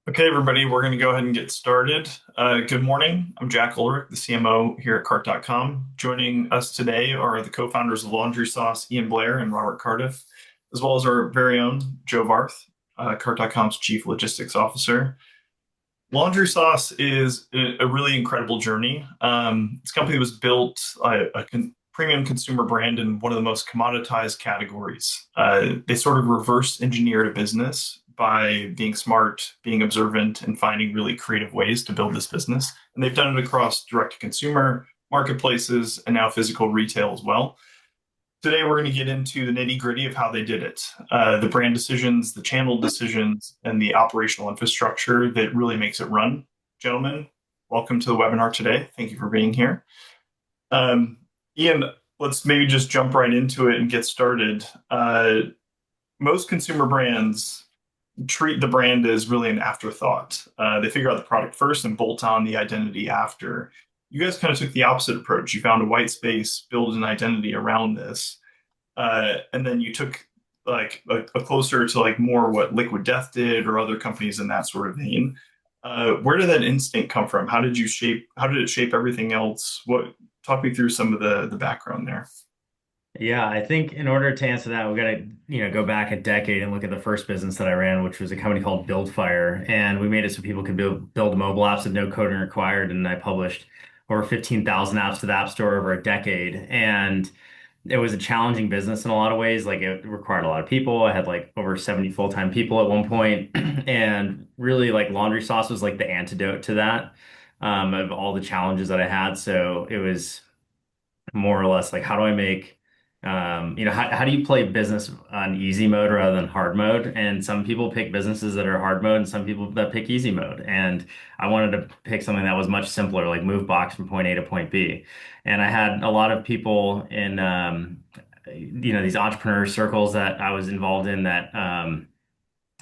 Okay, everybody, we're going to go ahead and get started. Good morning. I'm Jack Ulrich, the CMO here at Cart.com. Joining us today are the co-founders of Laundry Sauce, Ian Blair and Robert Cardiff, as well as our very own Joe Barth, Cart.com's Chief Logistics Officer. Laundry Sauce is a really incredible journey. This company was built premium consumer brand in one of the most commoditized categories. They sort of reverse engineered a business by being smart, being observant, and finding really creative ways to build this business. And they've done it across direct to consumer, marketplaces, and now physical retail as well. Today, we're going to get into the nitty gritty of how they did it, the brand decisions, the channel decisions, and the operational infrastructure that really makes it run. Gentlemen, welcome to the webinar today. Thank you for being here. Ian, let's maybe just jump right into it and get started. Most consumer brands treat the brand as really an afterthought. They figure out the product first and bolt on the identity after. You guys kind of took the opposite approach. You found a white space, build an identity around this, and then you took like a closer to like more what Liquid Death did or other companies in that sort of vein. Where did that instinct come from? How did you shape? How did it shape everything else? What talk me through some of the background there. Yeah, I think in order to answer that, we got to, go back a decade and look at the first business that I ran, which was a company called Buildfire. And we made it so people could build mobile apps with no coding required. And I published over 15,000 apps to the App Store over a decade. And it was a challenging business in a lot of ways. Like it required a lot of people. I had like over 70 full-time people at one point. And really like Laundry Sauce was like the antidote to that, of all the challenges that I had. So it was more or less like how do I make how do you play business on easy mode rather than hard mode? And some people pick businesses that are hard mode and some people that pick easy mode. And I wanted to pick something that was much simpler, like move box from point A to point B. And I had a lot of people in these entrepreneur circles that I was involved in that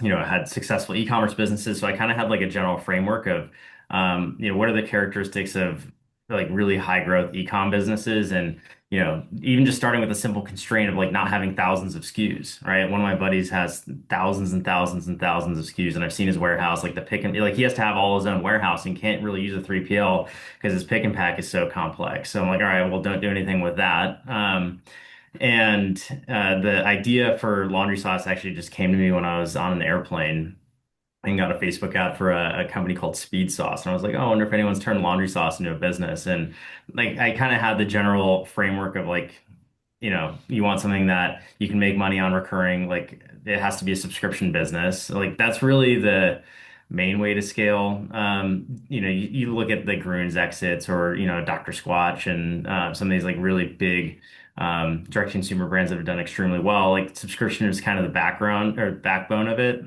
had successful e-commerce businesses. So I kind of had like a general framework of, what are the characteristics of like really high growth e-com businesses and, even just starting with a simple constraint of like not having thousands of SKUs, right? One of my buddies has thousands and thousands and thousands of SKUs and I've seen his warehouse, like the pick and like he has to have all his own warehouse and can't really use a 3PL because his pick and pack is so complex. So I'm like, all right, well, don't do anything with that. And the idea for laundry sauce actually just came to me when I was on an airplane and got a Facebook ad for a company called Speed Sauce. And I was like, oh, I wonder if anyone's turned laundry sauce into a business. And like I kind of had the general framework of like, you want something that you can make money on recurring, like it has to be a subscription business. Like that's really the main way to scale. You look at the Groon's exits or, Dr. Squatch and some of these like really big direct consumer brands that have done extremely well. Like subscription is kind of the background or backbone of it.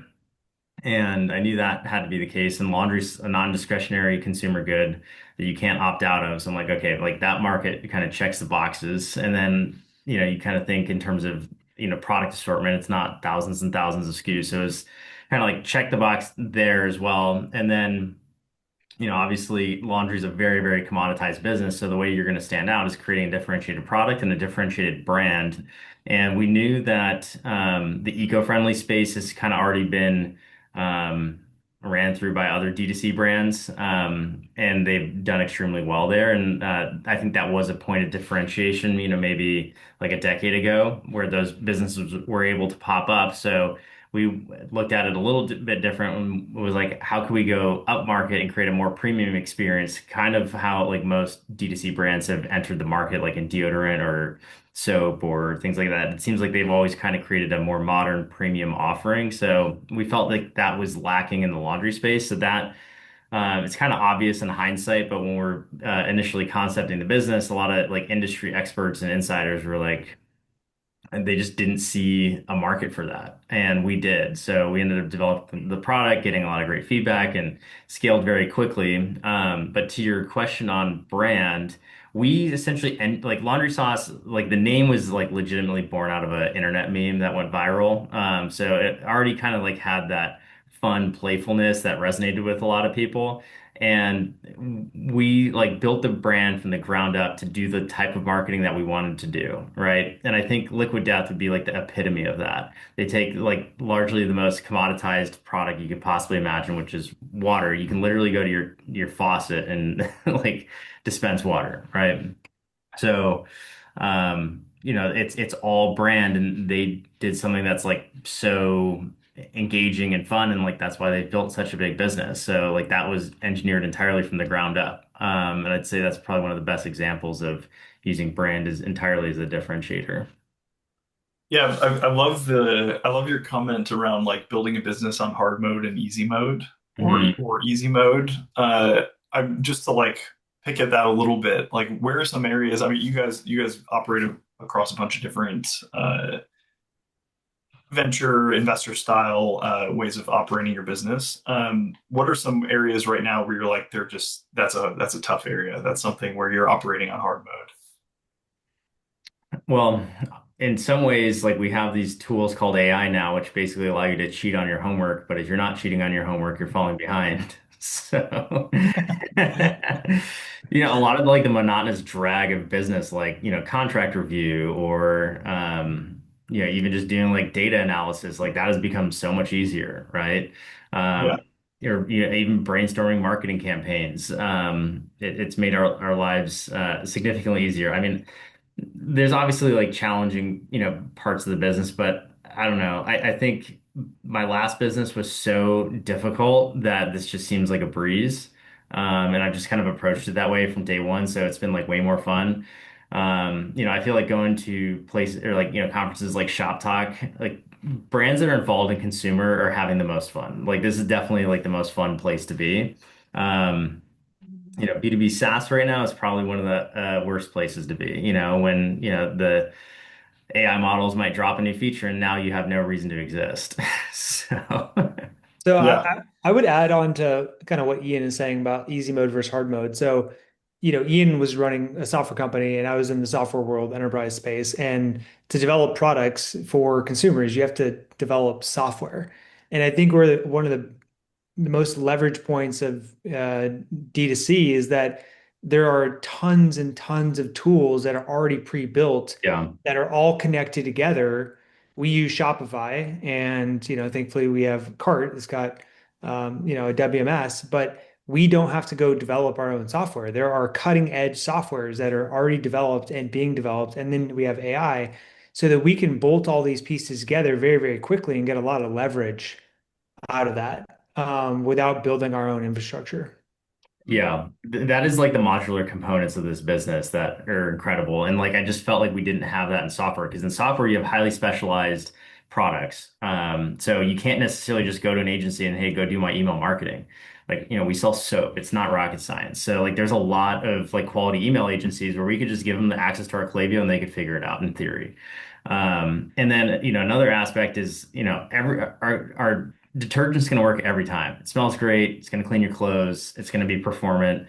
And I knew that had to be the case. And laundry's a non-discretionary consumer good that you can't opt out of. So I'm like, okay, like that market kind of checks the boxes. And then, you kind of think in terms of, product assortment, it's not thousands and thousands of SKUs. So it's kind of like check the box there as well. And then, obviously laundry is a very, very commoditized business. So the way you're going to stand out is creating a differentiated product and a differentiated brand. And we knew that the eco-friendly space has kind of already been um, ran through by other DTC brands, and they've done extremely well there. And I think that was a point of differentiation, maybe like a decade ago, where those businesses were able to pop up. So we looked at it a little bit different and was like, how can we go up market and create a more premium experience? Kind of how like most D2C brands have entered the market, like in deodorant or soap or things like that. It seems like they've always kind of created a more modern premium offering. So we felt like that was lacking in the laundry space. So that it's kind of obvious in hindsight, but when we're initially concepting the business, a lot of like industry experts and insiders were like, and they just didn't see a market for that. And we did. So we ended up developing the product, getting a lot of great feedback and scaled very quickly. But to your question on brand, we essentially, and like laundry sauce, like the name was like legitimately born out of an internet meme that went viral. So it already kind of like had that fun playfulness that resonated with a lot of people. And we like built the brand from the ground up to do the type of marketing that we wanted to do, right? And I think Liquid Death would be like the epitome of that. They take like largely the most commoditized product you could possibly imagine, which is water. You can literally go to your faucet and like dispense water, right? So, it's all brand, and they did something that's like so engaging and fun, and like that's why they built such a big business. So, like that was engineered entirely from the ground up. And I'd say that's probably one of the best examples of using brand as entirely as a differentiator. Yeah, I love your comment around like building a business on hard mode and easy mode Mhm. or easy mode. I'm just to like pick at that a little bit. Like, where are some areas? I mean, you guys operate across a bunch of different venture investor style ways of operating your business. What are some areas right now where you're like they're just that's a tough area. That's something where you're operating on hard mode. Well, in some ways, like we have these tools called AI now, which basically allow you to cheat on your homework. But if you're not cheating on your homework, you're falling behind. So, a lot of like the monotonous drag of business, like, contract review or, even just doing like data analysis, like that has become so much easier, right? Yeah. Um, or even brainstorming marketing campaigns. It's made our lives significantly easier. I mean, there's obviously like challenging, parts of the business, but I don't know. I think my last business was so difficult that this just seems like a breeze. And I've just kind of approached it that way from day one. So it's been like way more fun. I feel like going to places or like, conferences like Shop Talk, like brands that are involved in consumer are having the most fun. Like this is definitely like the most fun place to be. Um, B2B SaaS right now is probably one of the worst places to be, when, the AI models might drop a new feature and now you have no reason to exist. So, So Yeah. I would add on to kind of what Ian is saying about easy mode versus hard mode. So, Ian was running a software company and I was in the software world, enterprise space. And to develop products for consumers, you have to develop software. And I think one of the most leverage points of D2C is that there are tons and tons of tools that are already pre-built yeah. that are all connected together. We use Shopify, and thankfully we have Cart. It's got a WMS, but we don't have to go develop our own software. There are cutting edge softwares that are already developed and being developed, and then we have AI, so that we can bolt all these pieces together very, very quickly and get a lot of leverage out of that without building our own infrastructure. Yeah, that is like the modular components of this business that are incredible. And like I just felt like we didn't have that in software because in software you have highly specialized products. So you can't necessarily just go to an agency and hey, go do my email marketing. Like, we sell soap. It's not rocket science. So like there's a lot of like quality email agencies where we could just give them the access to our Klaviyo and they could figure it out in theory. And then, another aspect is, every our detergent's going to work every time. It smells great. It's going to clean your clothes. It's going to be performant.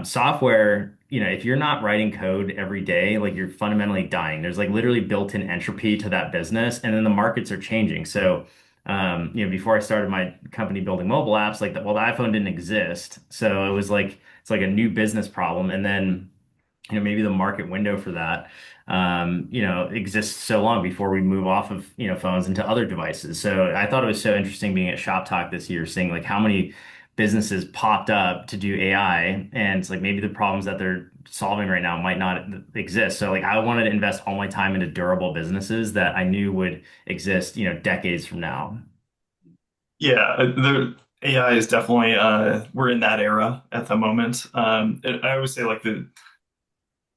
Software, if you're not writing code every day, like you're fundamentally dying. There's like literally built-in entropy to that business, and then the markets are changing. So, before I started my company building mobile apps, like the iPhone didn't exist, so it was like it's like a new business problem, and then maybe the market window for that, exists so long before we move off of, phones into other devices. So I thought it was so interesting being at Shop Talk this year, seeing like how many businesses popped up to do AI, and it's like maybe the problems that they're solving right now might not exist. So like I wanted to invest all my time into durable businesses that I knew would exist, decades from now. Yeah, the AI is definitely we're in that era at the moment. I always say like the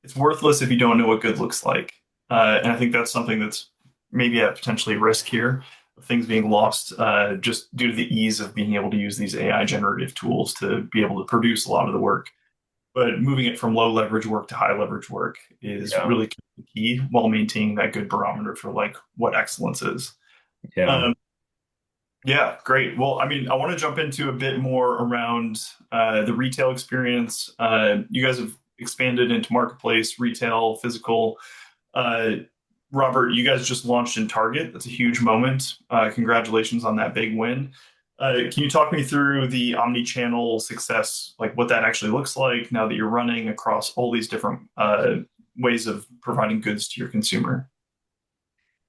it's worthless if you don't know what good looks like. And I think that's something that's maybe at potentially risk here, of things being lost just due to the ease of being able to use these AI generative tools to be able to produce a lot of the work. But moving it from low leverage work to high leverage work is Yeah. really key while maintaining that good barometer for like what excellence is. Yeah. Um, yeah, great. Well, I mean, I want to jump into a bit more around the retail experience. You guys have expanded into marketplace, retail, physical. Uh, Robert, you guys just launched in Target. That's a huge moment. Congratulations on that big win. Can you talk me through the omni-channel success, like what that actually looks like now that you're running across all these different ways of providing goods to your consumer?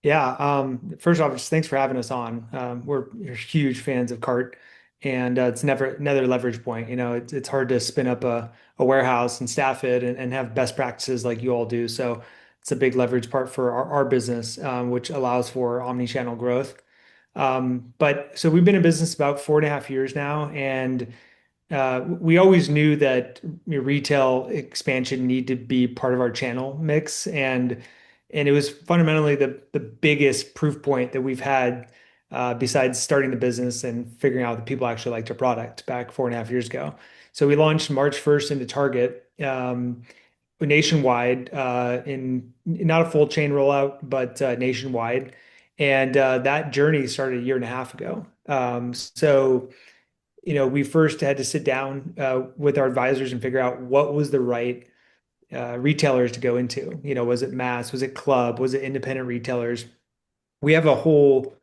Yeah. First off, just thanks for having us on. We're huge fans of Cart, and it's never another leverage point. It's hard to spin up a warehouse and staff it and have best practices like you all do. So it's a big leverage part for our business, which allows for omni-channel growth. But so we've been in business about 4.5 years now, and we always knew that retail expansion needed to be part of our channel mix, and it was fundamentally the biggest proof point that we've had besides starting the business and figuring out that people actually liked our product back 4.5 years ago. So we launched March 1st into Target nationwide in not a full chain rollout, but nationwide. And that journey started a year and a half ago. We first had to sit down with our advisors and figure out what was the right retailers to go into. Was it mass? Was it club? Was it independent retailers? We have a whole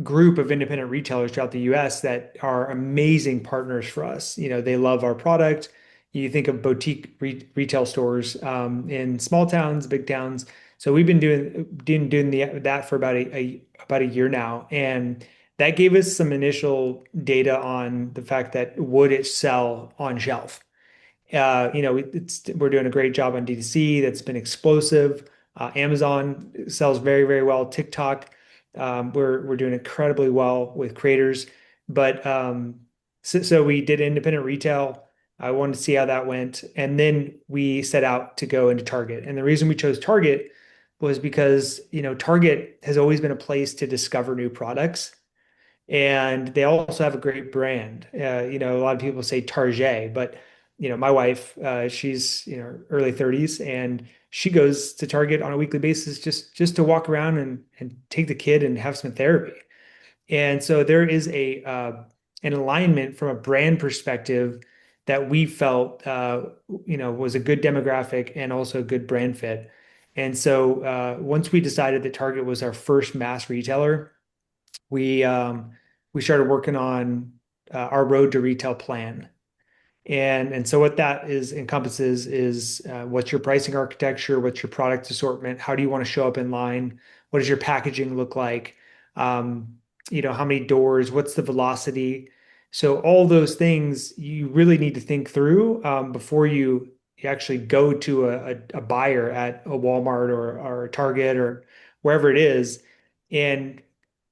group of independent retailers throughout the US that are amazing partners for us. They love our product. You think of boutique retail stores in small towns, big towns. So we've been doing that for about a year now, and that gave us some initial data on the fact that would it sell on shelf. We're doing a great job on DTC. That's been explosive. Amazon sells very, very well. TikTok, we're doing incredibly well with creators. But so we did independent retail. I wanted to see how that went, and then we set out to go into Target. And the reason we chose Target was because Target has always been a place to discover new products. And they also have a great brand. A lot of people say Target, but my wife, she's early 30s, and she goes to Target on a weekly basis just to walk around and take the kid and have some therapy. And so there is an alignment from a brand perspective that we felt was a good demographic and also a good brand fit. And so once we decided that Target was our first mass retailer, we um, we started working on our road to retail plan. And so what that is encompasses is what's your pricing architecture, what's your product assortment, how do you want to show up in line, what does your packaging look like, how many doors, what's the velocity. So all those things you really need to think through before you actually go to a buyer at a Walmart or a Target or wherever it is, and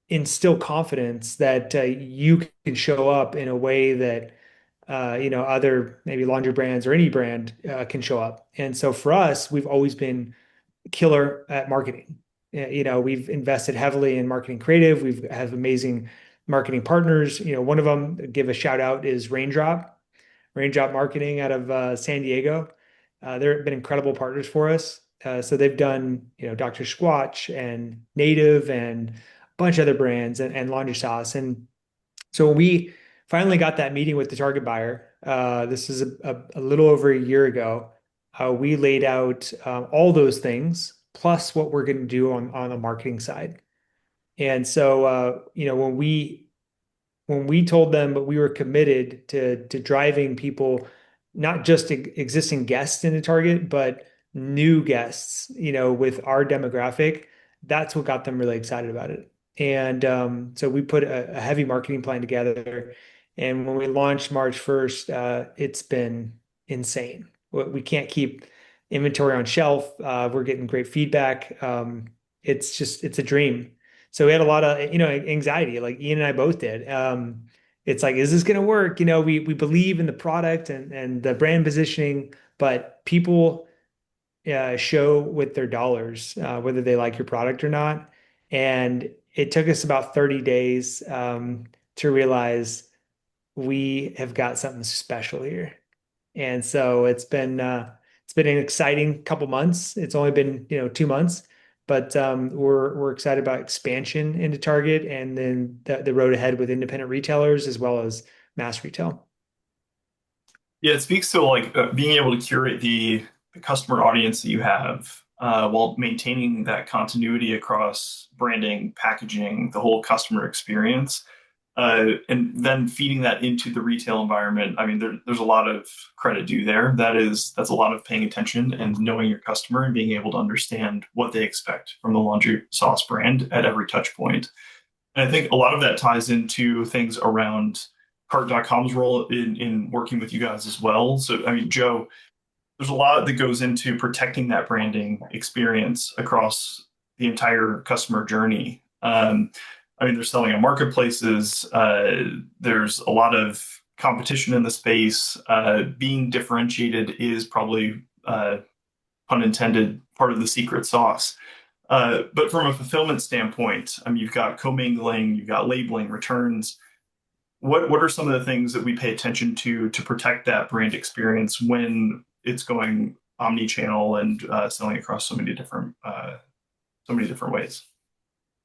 instill confidence that you can show up in a way that other maybe laundry brands or any brand can show up. And so for us, we've always been killer at marketing. We've invested heavily in marketing creative. We've have amazing marketing partners. One of them, give a shout out, is Raindrop Marketing out of San Diego. They've been incredible partners for us. So they've done, Dr. Squatch and Native and a bunch of other brands and Laundry Sauce. And so when we finally got that meeting with the target buyer, this is a little over a year ago, we laid out all those things plus what we're going to do on the marketing side. And so, when we told them that we were committed to driving people, not just existing guests into Target, but new guests, with our demographic, that's what got them really excited about it. And so we put a heavy marketing plan together. And when we launched March 1st, it's been insane. We can't keep inventory on shelf. We're getting great feedback. It's a dream. So we had a lot of, anxiety, like Ian and I both did. It's like, is this going to work? We believe in the product and the brand positioning, but people show with their dollars whether they like your product or not. And it took us about 30 days to realize we have got something special here. And so it's been an exciting couple months. It's only been 2 months, but we're excited about expansion into Target and then the road ahead with independent retailers as well as mass retail. Yeah, it speaks to like being able to curate the customer audience that you have while maintaining that continuity across branding, packaging, the whole customer experience. And then feeding that into the retail environment. I mean, there's a lot of credit due there. That's a lot of paying attention and knowing your customer and being able to understand what they expect from the laundry sauce brand at every touch point. And I think a lot of that ties into things around Cart.com's role in working with you guys as well. So, I mean, Joe, there's a lot that goes into protecting that branding experience across the entire customer journey. I mean, they're selling on marketplaces. There's a lot of competition in the space. Being differentiated is probably, pun intended, part of the secret sauce. But from a fulfillment standpoint, I mean, you've got commingling, you've got labeling, returns. What are some of the things that we pay attention to protect that brand experience when it's going omni-channel and selling across so many different ways?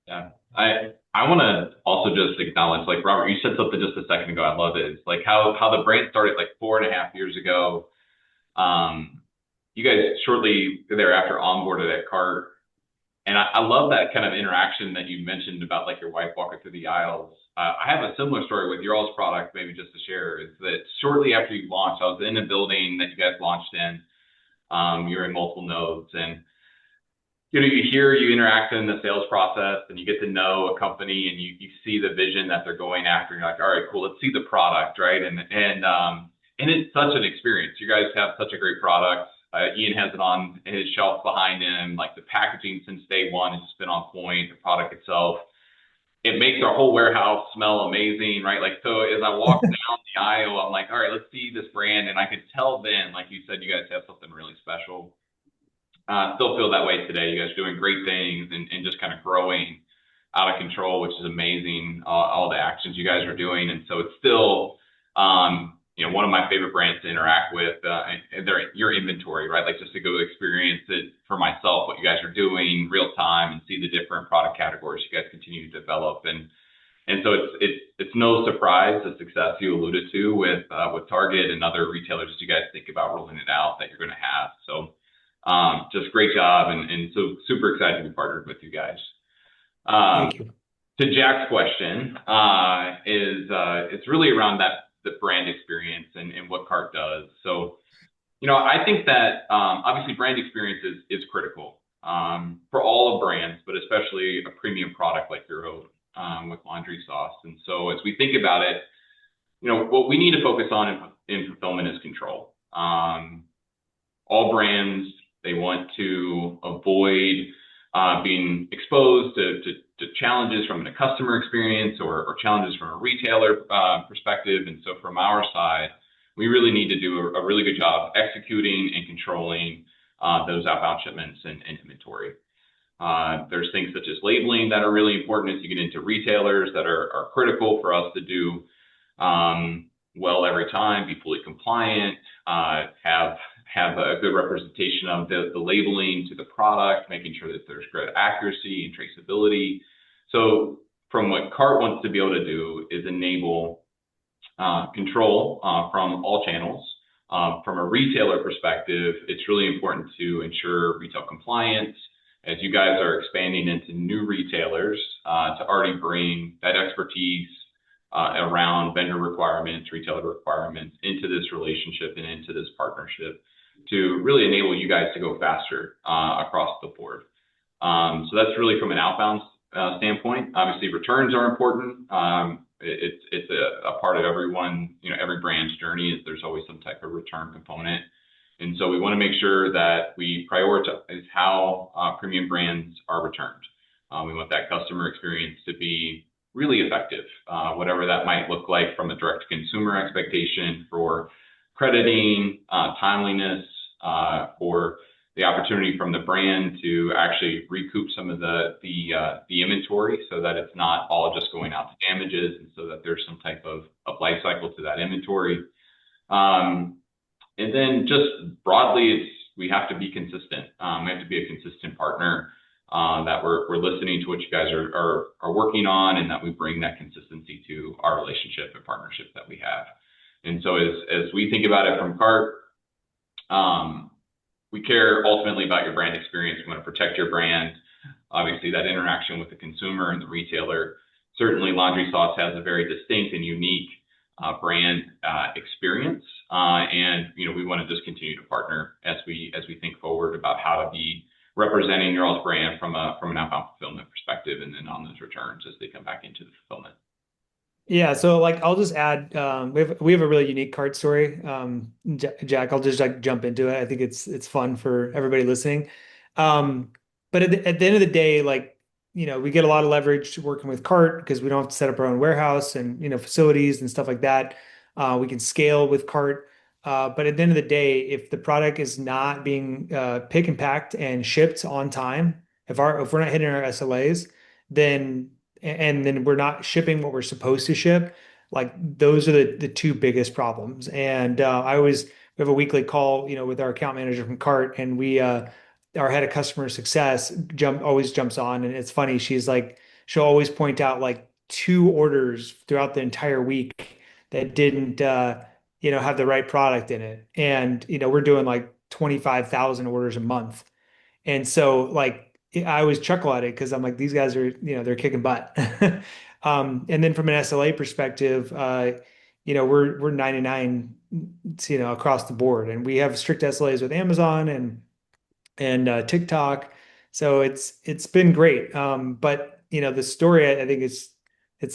Yeah, I want to also just acknowledge, like Robert, you said something just a second ago. I love it. It's like how the brand started like 4.5 years ago. You guys shortly thereafter onboarded at Cart, and I love that kind of interaction that you mentioned about like your wife walking through the aisles. I have a similar story with your all's product, maybe just to share. Is that shortly after you launched, I was in a building that you guys launched in. You're in multiple nodes, and you interact in the sales process and you get to know a company and you see the vision that they're going after. And you're like, all right, cool, let's see the product, right? And it's such an experience. You guys have such a great product. Ian has it on his shelf behind him. Like the packaging since day one has just been on point. The product itself, it makes our whole warehouse smell amazing, right? Like, so as I walk down the aisle, I'm like, all right, let's see this brand. And I could tell then, like you said, you guys have something really special. Still feel that way today. You guys are doing great things and just kind of growing out of control, which is amazing. All the actions you guys are doing, and so it's still, one of my favorite brands to interact with. Your inventory, right? Like just to go experience it for myself, what you guys are doing real time, and see the different product categories you guys continue to develop, and so it's no surprise the success you alluded to with Target and other retailers as you guys think about rolling it out that you're going to have. So. Just great job, and so super excited to be partnered with you guys. Thank you. To Jack's question, it's really around the brand experience and what Cart does. So, I think that obviously brand experience is critical for all of brands, but especially a premium product like your own with laundry sauce. And so as we think about it, what we need to focus on in fulfillment is control. All brands, they want to avoid being exposed to challenges from a customer experience or challenges from a retailer perspective. And so from our side, we really need to do a really good job executing and controlling those outbound shipments and inventory. There's things such as labeling that are really important as you get into retailers that are critical for us to do well every time, be fully compliant, have a good representation of the labeling to the product, making sure that there's good accuracy and traceability. So from what Cart wants to be able to do is enable control from all channels. From a retailer perspective, it's really important to ensure retail compliance as you guys are expanding into new retailers to already bring that expertise around vendor requirements, retailer requirements into this relationship and into this partnership to really enable you guys to go faster across the board. So that's really from an outbound standpoint. Obviously, returns are important. It's a part of every brand's journey. Is there's always some type of return component. And so we want to make sure that we prioritize how premium brands are returned. We want that customer experience to be really effective, whatever that might look like from a direct consumer expectation for crediting, timeliness, for the opportunity from the brand to actually recoup some of the inventory so that it's not all just going out to damages, and so that there's some type of life cycle to that inventory. And then just broadly, we have to be consistent. We have to be a consistent partner, that we're listening to what you guys are working on, and that we bring that consistency to our relationship and partnership that we have. And so as we think about it from Cart, we care ultimately about your brand experience. We want to protect your brand, obviously that interaction with the consumer and the retailer. certainly Laundry Sauce has a very distinct and unique brand experience, and we want to just continue to partner as we think forward about how to be representing your all's brand from an outbound fulfillment perspective, and then on those returns as they come back into the fulfillment. Yeah, so like I'll just add, we have a really unique cart story. Jack, I'll just like jump into it. I think it's fun for everybody listening. But at the end of the day, like we get a lot of leverage working with cart because we don't have to set up our own warehouse and facilities and stuff like that. We can scale with cart. But at the end of the day, if the product is not being pick and packed and shipped on time, if we're not hitting our SLAs, then and then we're not shipping what we're supposed to ship, like those are the two biggest problems. And we have a weekly call, with our account manager from Cart, and our head of customer success always jumps on, and it's funny. She'll always point out like 2 orders throughout the entire week that didn't, have the right product in it. And, we're doing like 25,000 orders a month. And so like I always chuckle at it because I'm like, these guys are, they're kicking butt. And then from an SLA perspective, we're 99, across the board, and we have strict SLAs with Amazon and TikTok. So it's been great. But the story, I think it's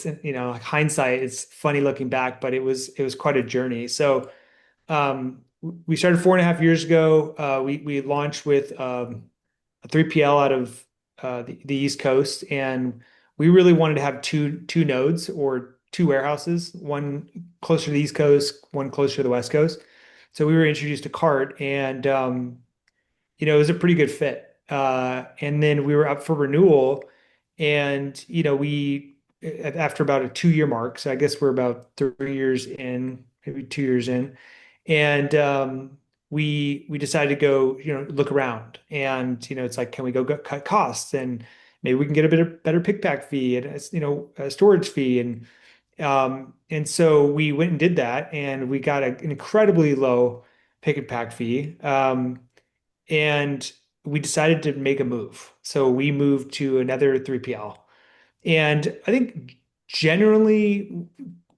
like hindsight, it's funny looking back, but it was quite a journey. So we started 4.5 years ago. We launched with a 3PL out of the East Coast, and we really wanted to have two nodes or two warehouses, one closer to the East Coast, one closer to the West Coast. So we were introduced to Cart, and it was a pretty good fit. And then we were up for renewal, and we after about a 2-year mark, so I guess we're about 3 years in, maybe 2 years in, and we decided to go, look around, and it's like, can we go cut costs, and maybe we can get a bit of better pick pack fee and a storage fee, and so we went and did that, and we got an incredibly low pick and pack fee, and we decided to make a move. So we moved to another 3PL, and I think generally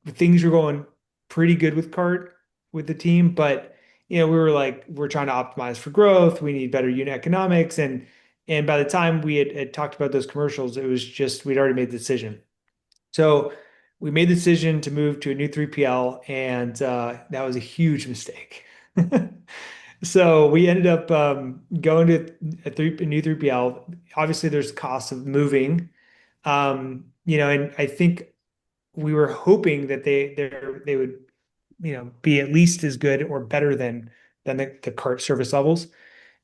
things were going pretty good with Cart with the team, but we were like, we're trying to optimize for growth. We need better unit economics. And by the time we had talked about those commercials, it was just, we'd already made the decision. So we made the decision to move to a new 3PL, and that was a huge mistake. So we ended up going to a new 3PL. Obviously, there's the cost of moving, and I think we were hoping that they would be at least as good or better than the Cart service levels.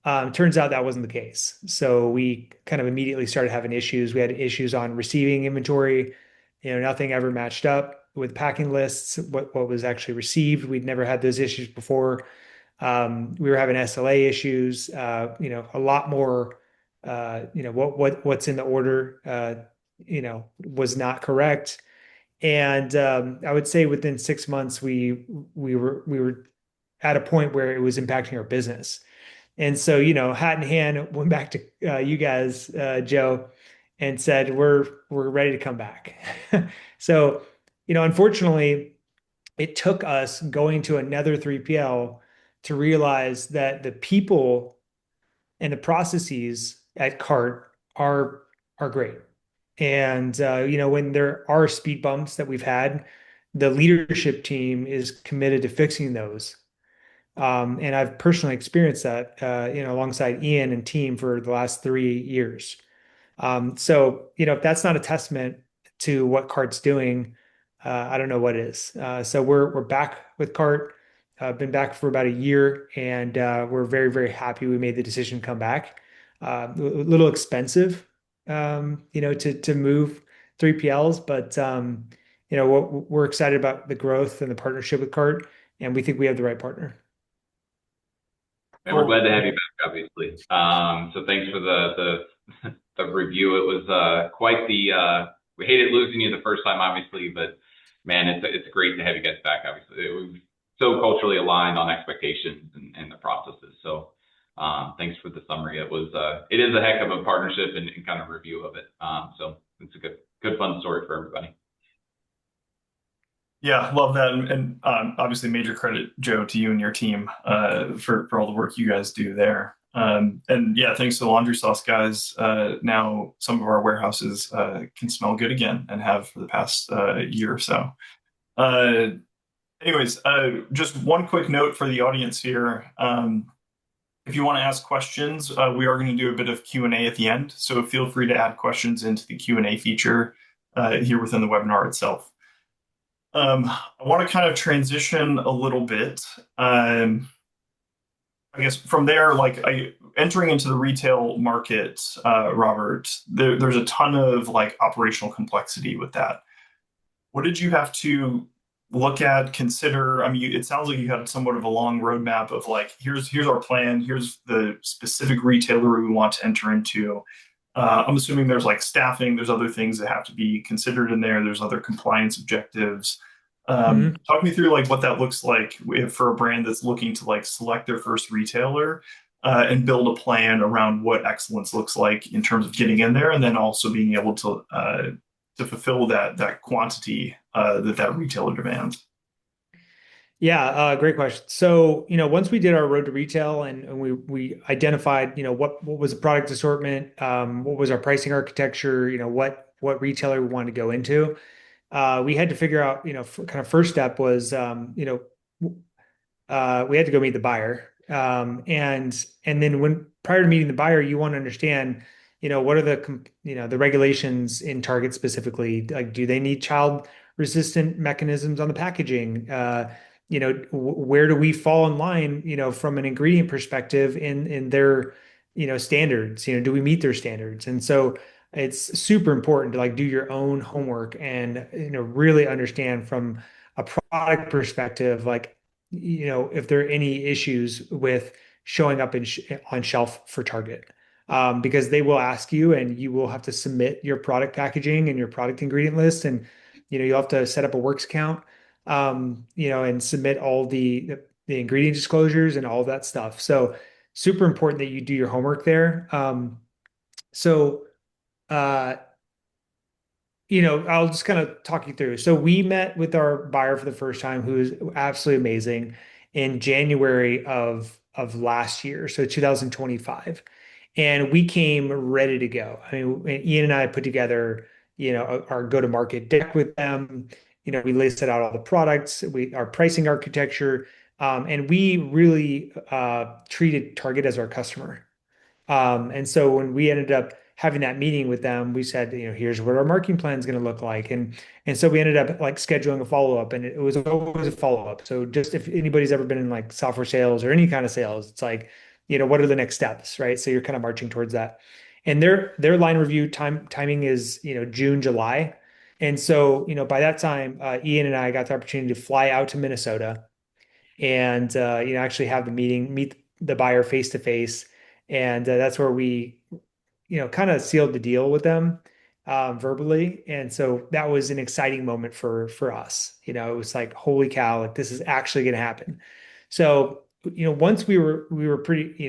Turns out that wasn't the case. So we kind of immediately started having issues. We had issues on receiving inventory. Nothing ever matched up with packing lists, what was actually received. We'd never had those issues before. We were having SLA issues, a lot more, what's in the order, was not correct. And I would say within 6 months, we were at a point where it was impacting our business. And so, hat in hand, went back to you guys, Joe, and said, we're ready to come back. So, unfortunately, it took us going to another 3PL to realize that the people and the processes at Cart are great. And when there are speed bumps that we've had, the leadership team is committed to fixing those. And I've personally experienced that, alongside Ian and team for the last 3 years. So, if that's not a testament to what Cart's doing, I don't know what is. So we're back with Cart. Been back for about a year, and we're very, very happy we made the decision to come back. A little expensive, to move 3PLs, but we're excited about the growth and the partnership with Cart, and we think we have the right partner. And we're glad to have you back, obviously. So thanks for the review. It was quite the we hated losing you the first time, obviously, but man, it's great to have you guys back. Obviously, it was so culturally aligned on expectations and the processes. So thanks for the summary. It is a heck of a partnership and kind of review of it. So it's a good fun story for everybody. Yeah, love that, and obviously major credit, Joe, to you and your team for all the work you guys do there. And yeah, thanks to the laundry sauce guys, now some of our warehouses can smell good again and have for the past year or so. Uh, anyways, just one quick note for the audience here. If you want to ask questions, we are going to do a bit of Q&A at the end, so feel free to add questions into the Q&A feature here within the webinar itself. I want to kind of transition a little bit. I guess from there, like entering into the retail market, Robert, there's a ton of like operational complexity with that. What did you have to look at, consider? I mean, it sounds like you had somewhat of a long roadmap of like, here's our plan, here's the specific retailer we want to enter into. I'm assuming there's like staffing, there's other things that have to be considered in there. There's other compliance objectives. Talk me through like what that looks like for a brand that's looking to like select their first retailer and build a plan around what excellence looks like in terms of getting in there, and then also being able to fulfill that quantity that retailer demands. Yeah, great question. So, once we did our road to retail and we identified, what was the product assortment, what was our pricing architecture, what retailer we wanted to go into, we had to figure out, kind of first step was, we had to go meet the buyer. And then prior to meeting the buyer, you want to understand, what are the regulations in Target specifically? Like, do they need child resistant mechanisms on the packaging? Where do we fall in line, from an ingredient perspective in their, standards? Do we meet their standards? And so it's super important to like do your own homework and, really understand from a product perspective, like, if there are any issues with showing up on shelf for Target. Because they will ask you and you will have to submit your product packaging and your product ingredient list. And, you'll have to set up a works account, and submit all the ingredient disclosures and all of that stuff. So super important that you do your homework there. So, uh, I'll just kind of talk you through. So we met with our buyer for the first time, who is absolutely amazing, in January of last year, so 2025. And we came ready to go. I mean, Ian and I put together, our go-to-market deck with them. We listed out all the products, our pricing architecture, and we really treated Target as our customer. And so when we ended up having that meeting with them, we said, here's what our marketing plan is going to look like. And so we ended up like scheduling a follow-up, and it was always a follow-up. So just if anybody's ever been in like software sales or any kind of sales, it's like, what are the next steps, right? So you're kind of marching towards that. And their line review timing is, June, July. And so, by that time, Ian and I got the opportunity to fly out to Minnesota and, actually have the meeting, meet the buyer face to face. And that's where we, kind of sealed the deal with them verbally. And so that was an exciting moment for us. It was like, holy cow, like this is actually going to happen. So, once we were pretty,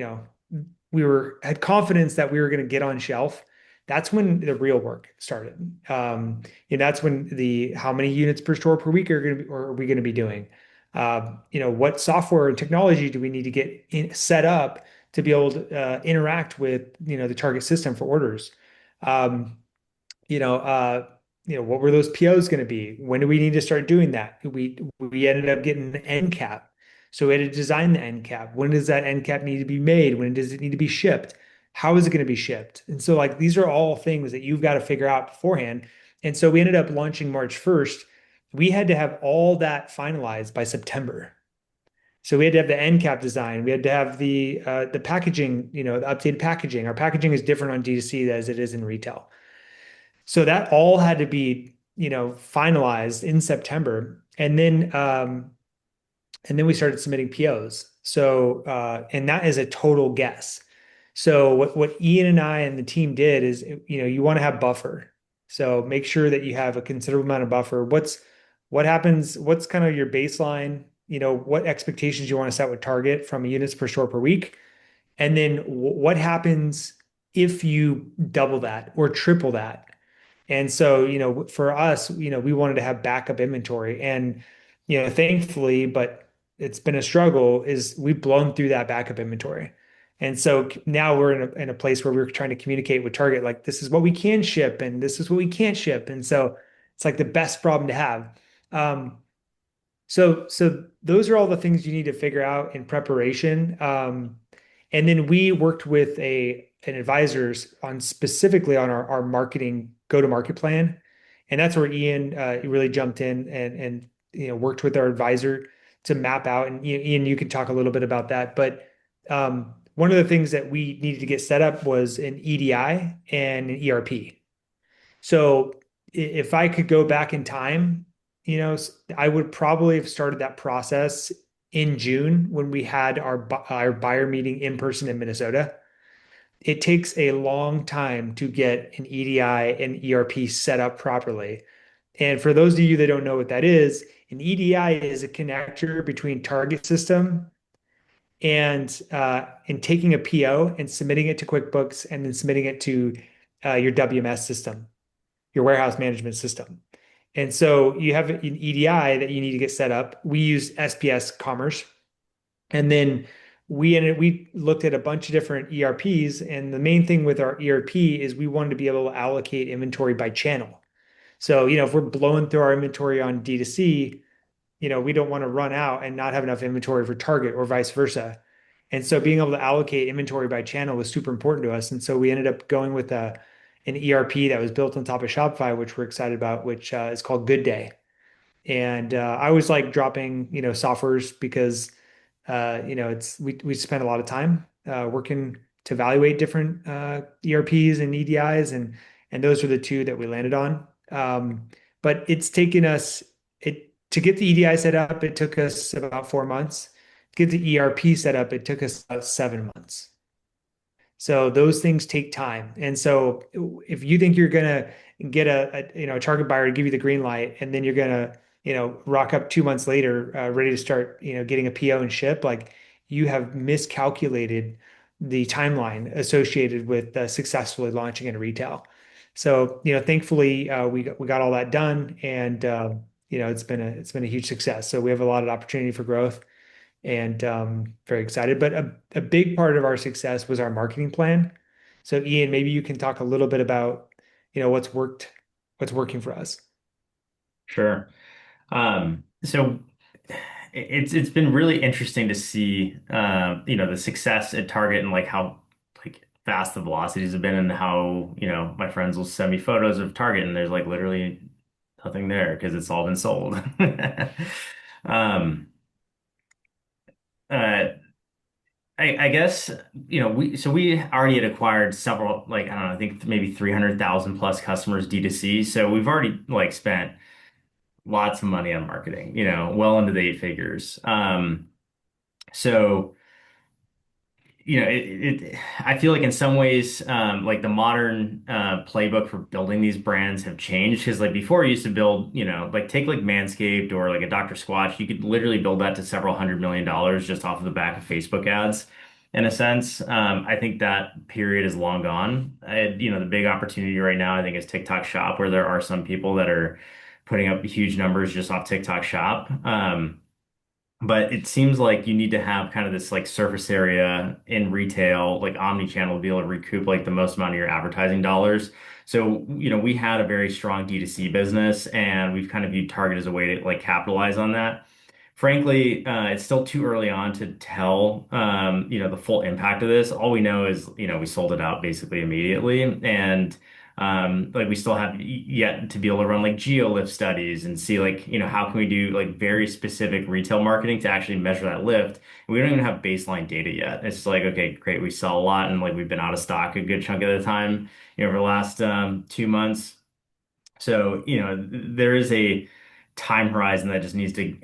had confidence that we were going to get on shelf. That's when the real work started. That's when how many units per store per week are we going to be doing? What software and technology do we need to get set up to be able to interact with, the Target system for orders? What were those POs going to be? When do we need to start doing that? We ended up getting an end cap. So we had to design the end cap. When does that end cap need to be made? When does it need to be shipped? How is it going to be shipped? And so like these are all things that you've got to figure out beforehand. And so we ended up launching March 1st. We had to have all that finalized by September. So we had to have the end cap design. We had to have the packaging, the updated packaging. Our packaging is different on DTC as it is in retail. So that all had to be, finalized in September. And then we started submitting POs. So, and that is a total guess. So what Ian and I and the team did is, you want to have buffer. So make sure that you have a considerable amount of buffer. What happens? What's kind of your baseline? What expectations you want to set with Target from units per store per week? And then what happens if you double that or triple that? And so, for us, we wanted to have backup inventory. And, thankfully, but it's been a struggle, is we've blown through that backup inventory. And so now we're in a place where we're trying to communicate with Target, like, this is what we can ship and this is what we can't ship. And so it's like the best problem to have. Um, so those are all the things you need to figure out in preparation. And then we worked with an advisors on specifically on our marketing go-to-market plan. And that's where Ian really jumped in and worked with our advisor to map out. And Ian, you could talk a little bit about that. But one of the things that we needed to get set up was an EDI and an ERP. So if I could go back in time, I would probably have started that process in June when we had our buyer meeting in person in Minnesota. It takes a long time to get an EDI and ERP set up properly. And for those of you that don't know what that is, an EDI is a connector between Target system and taking a PO and submitting it to QuickBooks and then submitting it to your WMS system, your warehouse management system. And so you have an EDI that you need to get set up. We use SPS Commerce. And then we looked at a bunch of different ERPs. And the main thing with our ERP is we wanted to be able to allocate inventory by channel. So, if we're blowing through our inventory on D2C, we don't want to run out and not have enough inventory for Target or vice versa. And so being able to allocate inventory by channel was super important to us. And so we ended up going with an ERP that was built on top of Shopify, which we're excited about, which is called Good Day. And I always like dropping, softwares because, we spend a lot of time working to evaluate different ERPs and EDIs, and those are the two that we landed on. But it's taken us to get the EDI set up. It took us about 4 months. To get the ERP set up, it took us about 7 months. So those things take time. And so if you think you're gonna get a target buyer to give you the green light, and then you're gonna rock up 2 months later, ready to start getting a PO and ship, like, you have miscalculated the timeline associated with successfully launching in retail. So thankfully we got all that done, and it's been a huge success. So we have a lot of opportunity for growth, and very excited. But a big part of our success was our marketing plan. So Ian, maybe you can talk a little bit about what's working for us. Sure. So it's been really interesting to see the success at Target and like how like fast the velocities have been, and how my friends will send me photos of Target and there's like literally nothing there because it's all been sold. Um, uh, I guess we already had acquired several, like, I don't know, I think maybe 300,000 plus customers D2C. So we've already like spent lots of money on marketing, well into the eight figures. So I feel like in some ways, like the modern playbook for building these brands have changed, because like before you used to build, like take like Manscaped or like a Dr. Squatch, you could literally build that to several $100 million just off of the back of Facebook ads. In a sense, I think that period is long gone. The big opportunity right now, I think, is TikTok Shop, where there are some people that are putting up huge numbers just off TikTok Shop. But it seems like you need to have kind of this like surface area in retail, like omni-channel, to be able to recoup like the most amount of your advertising dollars. So, we had a very strong D2C business, and we've kind of viewed Target as a way to like capitalize on that. Frankly, it's still too early on to tell, the full impact of this. All we know is, we sold it out basically immediately. And like we still have yet to be able to run like geo lift studies and see like, how can we do like very specific retail marketing to actually measure that lift. And we don't even have baseline data yet. It's just like, okay, great, we sell a lot, and like we've been out of stock a good chunk of the time, over the last 2 months. So, there is a time horizon that just needs to,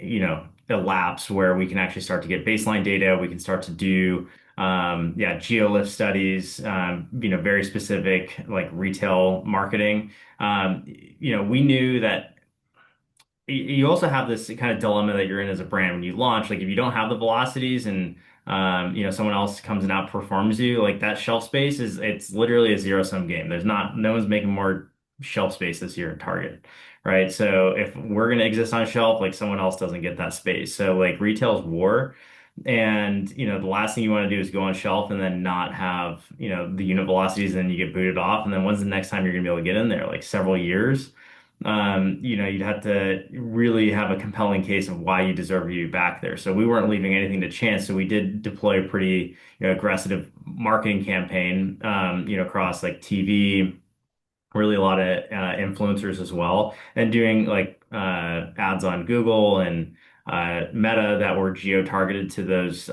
elapse, where we can actually start to get baseline data. We can start to do, geolift studies, very specific like retail marketing. We knew that you also have this kind of dilemma that you're in as a brand when you launch. Like if you don't have the velocities and someone else comes and outperforms you, like that shelf space it's literally a zero-sum game. No one's making more shelf space this year at Target, right? So if we're going to exist on shelf, like someone else doesn't get that space. So like retail's war. And, the last thing you want to do is go on shelf and then not have, the unit velocities and then you get booted off. And then when's the next time you're going to be able to get in there? Like several years. You'd have to really have a compelling case of why you deserve to be back there. So we weren't leaving anything to chance. So we did deploy a pretty, aggressive marketing campaign, across like TV, really a lot of influencers as well, and doing like ads on Google and Meta that were geo-targeted to those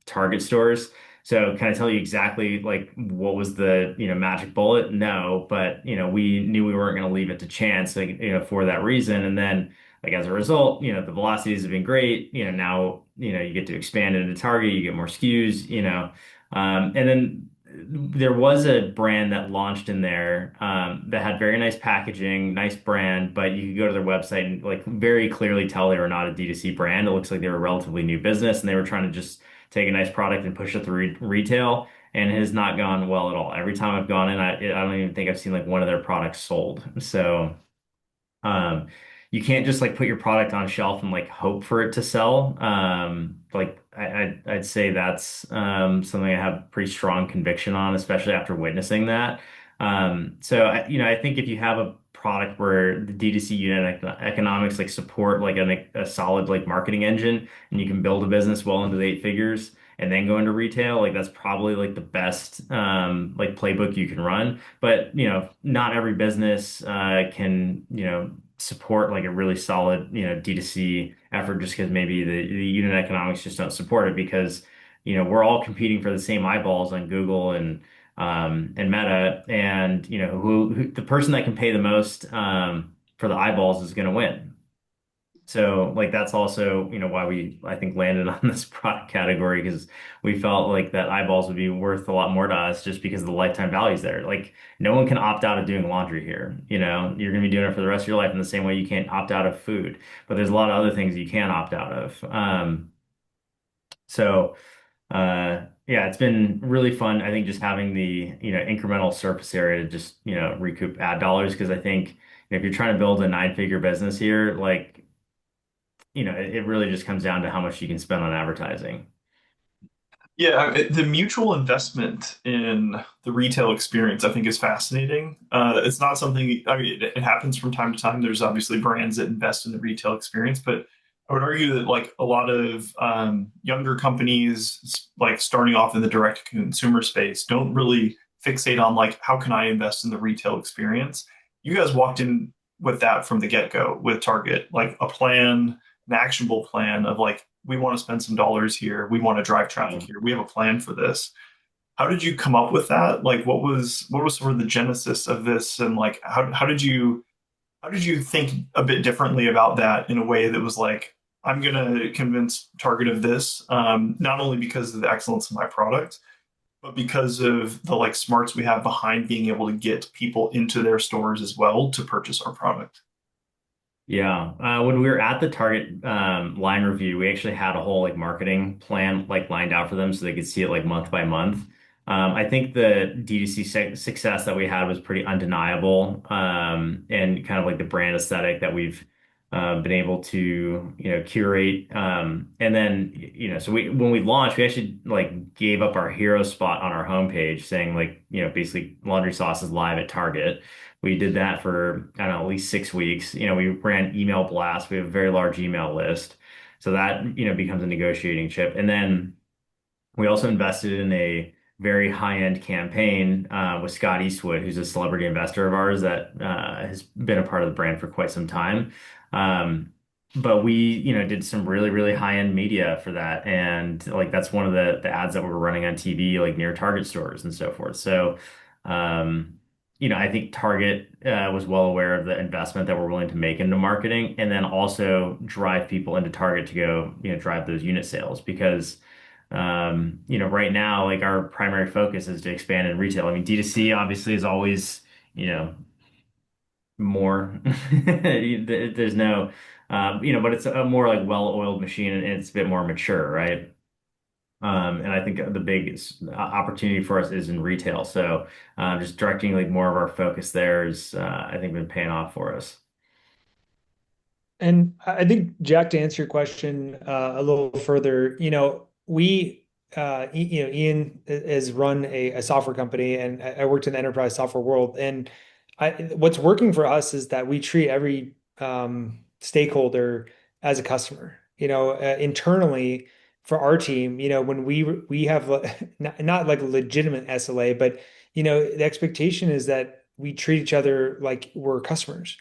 Target stores. So can I tell you exactly like what was the magic bullet? No, but we knew we weren't going to leave it to chance, like, for that reason. And then like as a result, the velocities have been great. Now you get to expand into Target, you get more SKUs. And then there was a brand that launched in there that had very nice packaging, nice brand, but you could go to their website and like very clearly tell they were not a D2C brand. It looks like they were a relatively new business and they were trying to just take a nice product and push it through retail, and it has not gone well at all. Every time I've gone in, I don't even think I've seen like one of their products sold. So um, you can't just like put your product on a shelf and like hope for it to sell. I'd say that's something I have pretty strong conviction on, especially after witnessing that. I think if you have a product where the D2C unit economics like support like a solid like marketing engine, and you can build a business well into the eight figures and then go into retail, like that's probably like the best like playbook you can run. But not every business can support like a really solid D2C effort, just because maybe the unit economics just don't support it, because we're all competing for the same eyeballs on Google and Meta, and who the person that can pay the most for the eyeballs is going to win. So like that's also, why we I think landed on this product category, because we felt like that eyeballs would be worth a lot more to us just because of the lifetime values there. Like no one can opt out of doing laundry here. You're gonna be doing it for the rest of your life in the same way you can't opt out of food. But there's a lot of other things you can opt out of. So yeah, it's been really fun. I think just having the, incremental surface area to just, recoup ad dollars, because I think if you're trying to build a nine-figure business here, like it really just comes down to how much you can spend on advertising. Yeah, the mutual investment in the retail experience, I think, is fascinating. It's not something, I mean, it happens from time to time. There's obviously brands that invest in the retail experience, but I would argue that like a lot of younger companies, like starting off in the direct consumer space, don't really fixate on like, how can I invest in the retail experience? You guys walked in with that from the get-go with Target, like a plan, an actionable plan of like, we want to spend some dollars here. We want to drive traffic here. We have a plan for this. How did you come up with that? Like, what was sort of the genesis of this, and like, how did you think a bit differently about that in a way that was like, I'm gonna convince Target of this, not only because of the excellence of my product, but because of the like smarts we have behind being able to get people into their stores as well to purchase our product. Yeah. When we were at the Target line review, we actually had a whole like marketing plan like lined out for them so they could see it like month by month. I think the DTC success that we had was pretty undeniable, and kind of like the brand aesthetic that we've been able to curate. And then so when we launched, we actually like gave up our hero spot on our homepage, saying like basically laundry sauce is live at Target. We did that for, I don't know, at least 6 weeks. We ran email blasts. We have a very large email list. So that, becomes a negotiating chip. And then we also invested in a very high-end campaign with Scott Eastwood, who's a celebrity investor of ours that has been a part of the brand for quite some time. But we, did some really, really high-end media for that. And like that's one of the ads that we were running on TV, like near Target stores and so forth. So I think Target was well aware of the investment that we're willing to make into marketing, and then also drive people into Target to go, drive those unit sales, because right now, like our primary focus is to expand in retail. I mean, D2C obviously is always, more. There's no, but it's a more like well-oiled machine, and it's a bit more mature, right? And I think the biggest opportunity for us is in retail. So just directing like more of our focus there is, I think, been paying off for us. And I think, Jack, to answer your question a little further, Ian has run a software company, and I worked in the enterprise software world. And what's working for us is that we treat every stakeholder as a customer. Internally for our team, when we have not like a legitimate SLA, but the expectation is that we treat each other like we're customers.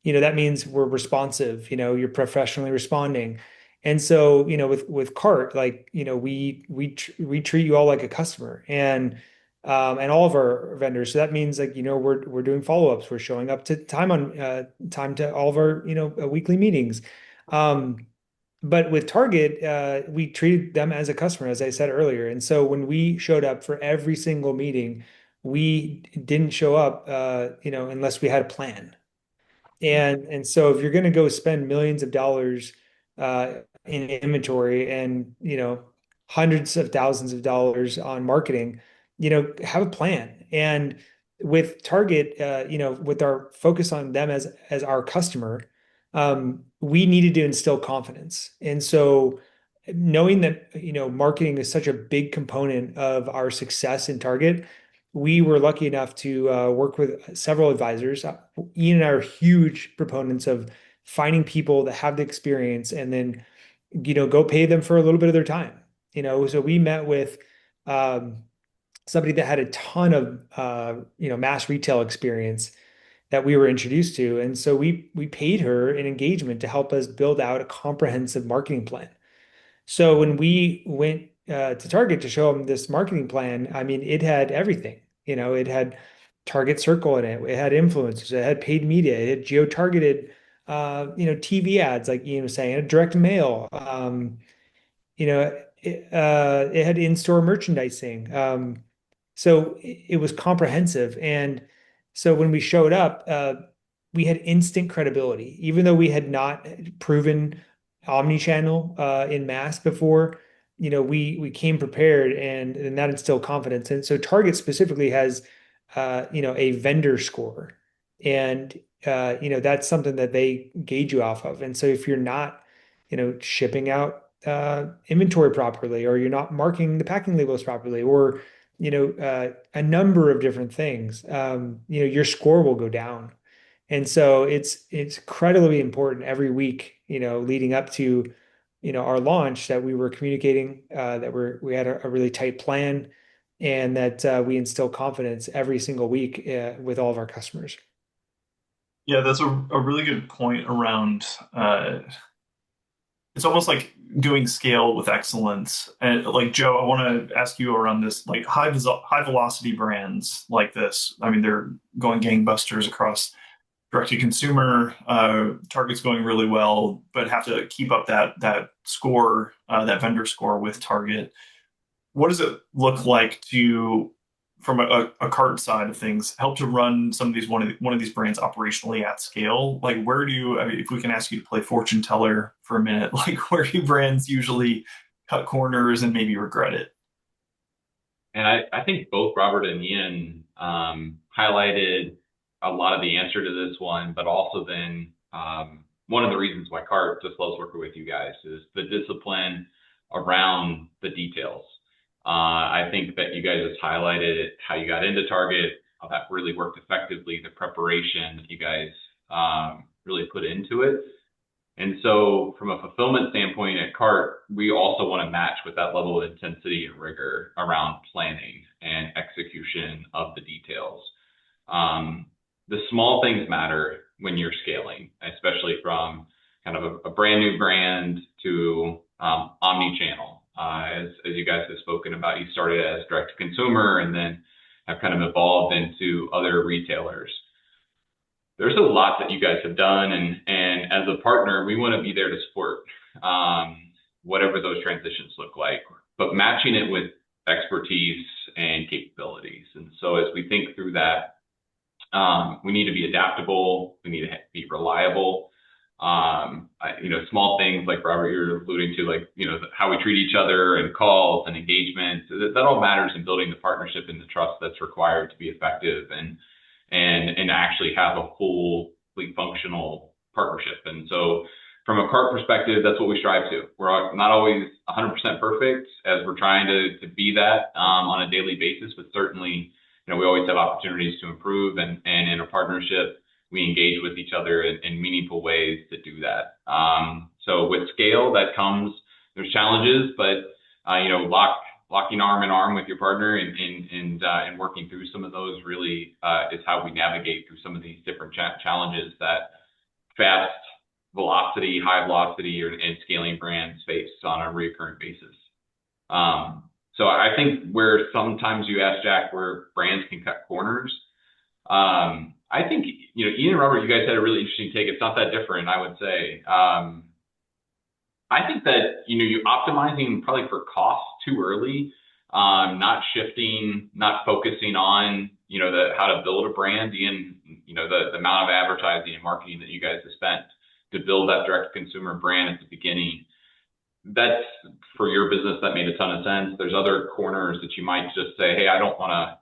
That means we're responsive, you're professionally responding. And so, with Cart, like, we treat you all like a customer, and all of our vendors. So that means, like, we're doing follow-ups, we're showing up to time to all of our, weekly meetings. But with Target, we treated them as a customer, as I said earlier. And so when we showed up for every single meeting, we didn't show up, unless we had a plan. And so if you're going to go spend millions of dollars in inventory and hundreds of thousands of dollars on marketing, have a plan. And with Target, with our focus on them as our customer, we needed to instill confidence. And so knowing that marketing is such a big component of our success in Target, we were lucky enough to work with several advisors. Ian and I are huge proponents of finding people that have the experience and then, go pay them for a little bit of their time. So we met with somebody that had a ton of mass retail experience that we were introduced to, and so we paid her an engagement to help us build out a comprehensive marketing plan. So when we went to Target to show them this marketing plan, I mean, it had everything. It had Target Circle in it. It had influencers. It had paid media. It had geo-targeted, TV ads, like Ian was saying, it had direct mail. It had in-store merchandising. So it was comprehensive. And so when we showed up, we had instant credibility, even though we had not proven omni-channel in mass before. We came prepared, and that instilled confidence. And so Target specifically has a vendor score, and that's something that they gauge you off of. And so if you're not shipping out inventory properly, or you're not marking the packing labels properly, or a number of different things, your score will go down. And so it's incredibly important every week, leading up to, our launch, that we were communicating, that we had a really tight plan, and that we instill confidence every single week with all of our customers. Yeah, that's a really good point around it's almost like doing scale with excellence. And like Joe, I want to ask you around this, like high velocity brands like this. I mean, they're going gangbusters across direct to consumer. Target's going really well, but have to keep up that score, that vendor score with Target. What does it look like to, from a cart side of things, help to run some of these one of these brands operationally at scale? Like, where do you, I mean, if we can ask you to play fortune teller for a minute, like, where do brands usually cut corners and maybe regret it? And I think both Robert and Ian highlighted a lot of the answer to this one, but also then one of the reasons why Cart just loves working with you guys is the discipline around the details. I think that you guys just highlighted how you got into Target, how that really worked effectively, the preparation that you guys really put into it. And so from a fulfillment standpoint at Cart, we also want to match with that level of intensity and rigor around planning and execution of the details. The small things matter when you're scaling, especially from kind of a brand new brand to omni-channel. As you guys have spoken about, you started as direct to consumer and then have kind of evolved into other retailers. There's a lot that you guys have done, and as a partner, we want to be there to support whatever those transitions look like, but matching it with expertise and capabilities. And so as we think through that, we need to be adaptable, we need to be reliable, Small things like Robert, you're alluding to, like, how we treat each other and calls and engagement. That all matters in building the partnership and the trust that's required to be effective and actually have a fully functional partnership. And so from a cart perspective, that's what we strive to. We're not always 100% perfect as we're trying to be that on a daily basis, but certainly, we always have opportunities to improve, and in a partnership, we engage with each other in meaningful ways to do that. So with scale, there's challenges, but locking arm in arm with your partner and working through some of those really is how we navigate through some of these different challenges that fast velocity, high velocity, and scaling brands face on a recurrent basis. So I think where sometimes you ask Jack where brands can cut corners, I think, Ian and Robert, you guys had a really interesting take. It's not that different, I would say. I think that, you optimizing probably for cost too early, not shifting, not focusing on, how to build a brand, Ian, the amount of advertising and marketing that you guys have spent to build that direct consumer brand at the beginning. That's for your business, that made a ton of sense. There's other corners that you might just say, hey, I don't want to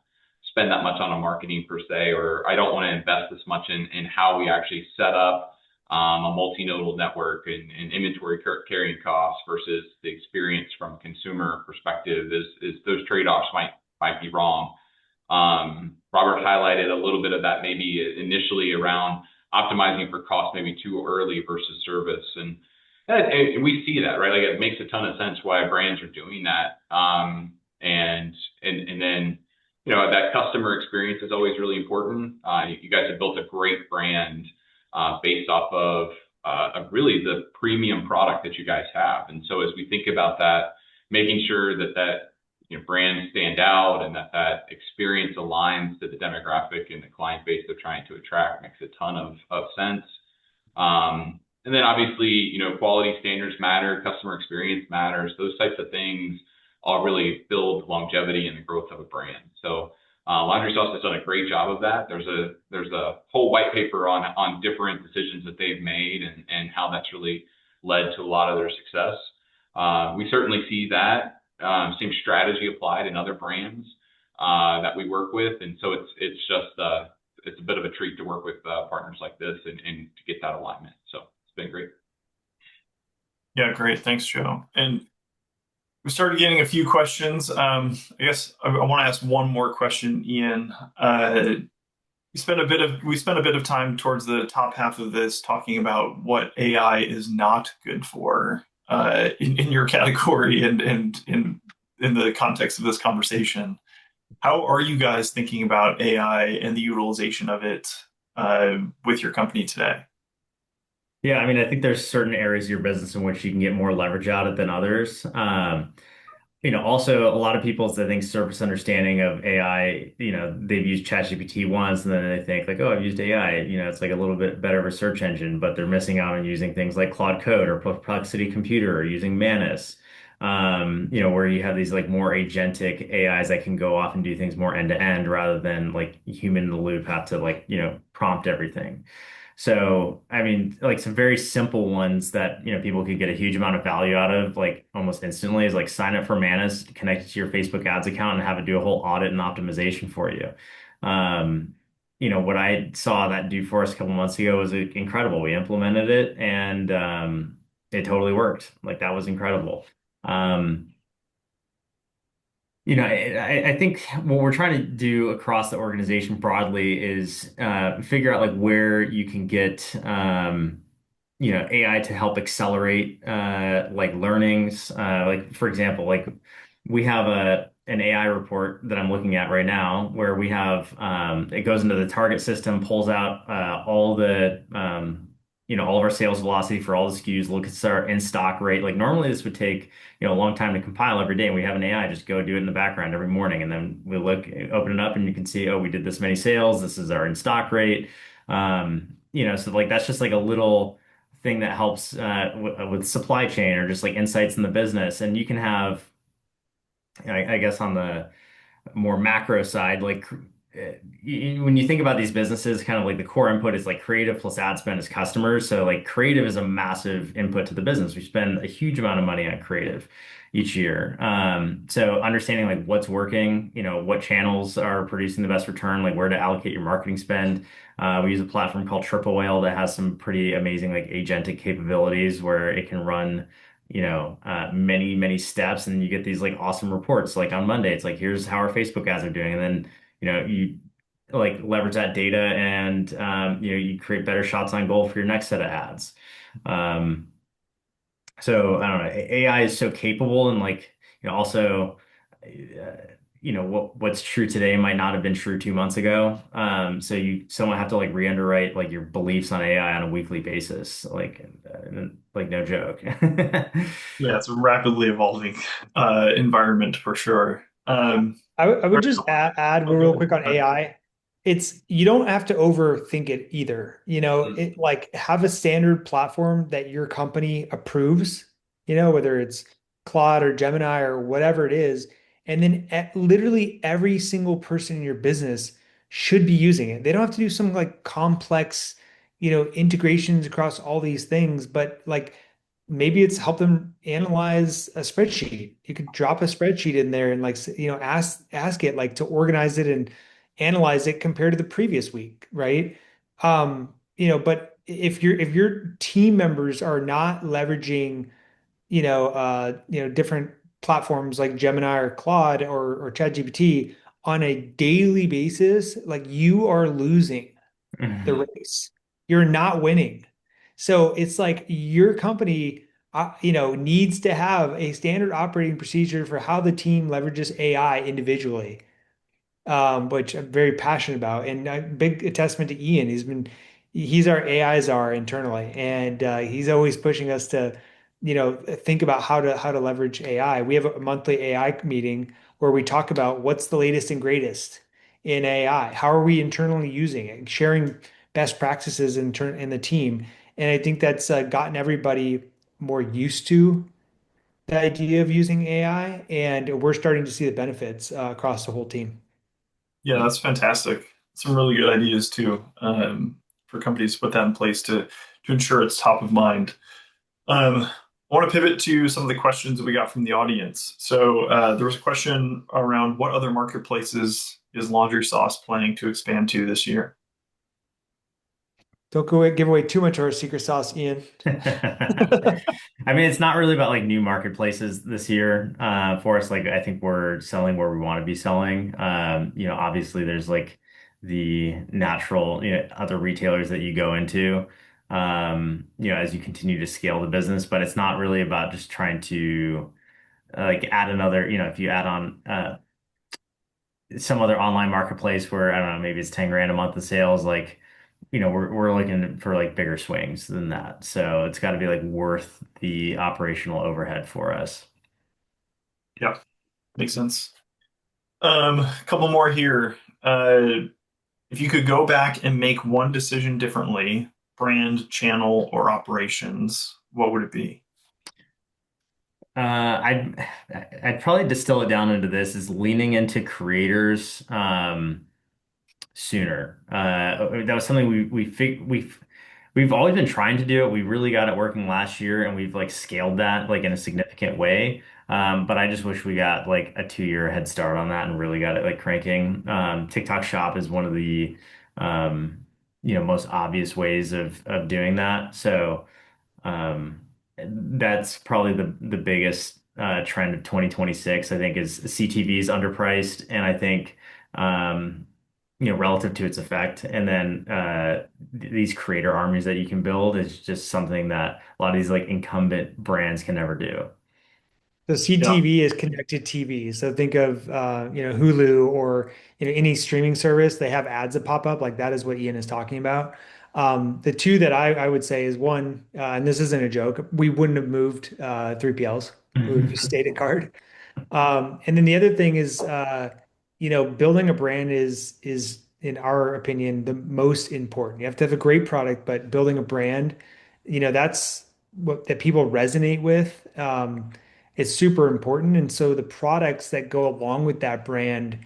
spend that much on a marketing per se, or I don't want to invest this much in how we actually set up a multi-nodal network and inventory carrying costs versus the experience from a consumer perspective is those trade-offs might be wrong. Robert highlighted a little bit of that maybe initially around optimizing for cost maybe too early versus service. And we see that, right? Like, it makes a ton of sense why brands are doing that. And then, that customer experience is always really important. You guys have built a great brand based off of really the premium product that you guys have. And so as we think about that, making sure that brands stand out and that experience aligns to the demographic and the client base they're trying to attract makes a ton of sense. And then obviously, quality standards matter, customer experience matters. Those types of things all really build longevity and the growth of a brand. So Laundry Sauce has done a great job of that. There's a whole white paper on different decisions that they've made and how that's really led to a lot of their success. We certainly see that same strategy applied in other brands that we work with, and so it's a bit of a treat to work with partners like this and to get that alignment. So it's been great. Yeah, great. Thanks, Joe. And we started getting a few questions. I guess I want to ask one more question, Ian. We spent a bit of time towards the top half of this talking about what AI is not good for in your category and in the context of this conversation. How are you guys thinking about AI and the utilization of it with your company today? Yeah, I mean, I think there's certain areas of your business in which you can get more leverage out of it than others. Also a lot of people's, I think, surface understanding of AI, they've used ChatGPT once and then they think like, oh, I've used AI, it's like a little bit better of a search engine, but they're missing out on using things like Claude Code or Perplexity Computer or using Manus, where you have these like more agentic AIs that can go off and do things more end to end rather than like human in the loop have to like, prompt everything. So, I mean, like some very simple ones that, people could get a huge amount of value out of, like almost instantly is like sign up for Manus, connect it to your Facebook ads account and have it do a whole audit and optimization for you. What I saw that do for us a couple months ago was incredible. We implemented it and it totally worked. Like that was incredible. I think what we're trying to do across the organization broadly is figure out like where you can get AI to help accelerate like learnings. Like for example, like we have an AI report that I'm looking at right now where we have it goes into the target system, pulls out all of our sales velocity for all the SKUs, look at our in-stock rate. Like normally this would take, a long time to compile every day. And we have an AI just go do it in the background every morning. And then we open it up and you can see, oh, we did this many sales. This is our in-stock rate. So like, that's just like a little thing that helps with supply chain or just like insights in the business. And you can have, I guess on the more macro side, like when you think about these businesses, kind of like the core input is like creative plus ad spend is customers. So like creative is a massive input to the business. We spend a huge amount of money on creative each year. So understanding like what's working, what channels are producing the best return, like where to allocate your marketing spend. We use a platform called Triple Whale that has some pretty amazing like agentic capabilities where it can run many steps, and you get these like awesome reports. Like on Monday, it's like, here's how our Facebook ads are doing. And then you like leverage that data and you create better shots on goal for your next set of ads. Um, so I don't know, AI is so capable, and like also what's true today might not have been true 2 months ago. So you somewhat have to like re-underwrite like your beliefs on AI on a weekly basis, like no joke. Yeah, it's a rapidly evolving environment for sure. I All would just add real quick on right. AI. It's you don't have to overthink it either. It like have a standard platform that your company approves, whether it's Claude or Gemini or whatever it is. And then literally every single person in your business should be using it. They don't have to do some like complex, integrations across all these things, but like maybe it's help them analyze a spreadsheet. You could drop a spreadsheet in there and like ask it like to organize it and analyze it compared to the previous week, right? But if your team members are not leveraging, different platforms like Gemini or Claude or ChatGPT on a daily basis, like you are losing the race. You're not winning. So it's like your company, needs to have a standard operating procedure for how the team leverages AI individually, which I'm very passionate about. And a big testament to Ian. He's our AI czar internally, and he's always pushing us to, think about how to leverage AI. We have a monthly AI meeting where we talk about what's the latest and greatest in AI. How are we internally using it, sharing best practices in the team. And I think that's gotten everybody more used to the idea of using AI, and we're starting to see the benefits across the whole team. Yeah, that's fantastic. Some really good ideas too, for companies to put that in place to ensure it's top of mind. I want to pivot to some of the questions that we got from the audience. So there was a question around what other marketplaces is Laundry Sauce planning to expand to this year? Don't give away too much of our secret sauce, Ian. I mean, it's not really about like new marketplaces this year for us. Like, I think we're selling where we want to be selling. Obviously, there's like the natural, other retailers that you go into, as you continue to scale the business. But it's not really about just trying to like add another, if you add on some other online marketplace where I don't know, maybe it's 10 grand a month of sales, like, we're looking for like bigger swings than that. So it's got to be like worth the operational overhead for us. Yeah, makes sense. A couple more here. If you could go back and make one decision differently, brand, channel, or operations, what would it be? I'd probably distill it down into this is leaning into creators sooner. That was something we've always been trying to do it. We really got it working last year, and we've like scaled that like in a significant way. But I just wish we got like a 2 year head start on that and really got it like cranking. TikTok Shop is one of the most obvious ways of doing that. So that's probably the biggest trend of 2026, I think, is CTV is underpriced, and I think relative to its effect. And then these creator armies that you can build is just something that a lot of these like incumbent brands can never do. So Yeah. CTV is connected TV. So think of Hulu or any streaming service. They have ads that pop up. Like that is what Ian is talking about. The two that I would say is one, and this isn't a joke. We wouldn't have moved 3PLs. We would have just stayed at Card. And then the other thing is, building a brand is in our opinion the most important. You have to have a great product, but building a brand, that's what that people resonate with. It's super important. And so the products that go along with that brand,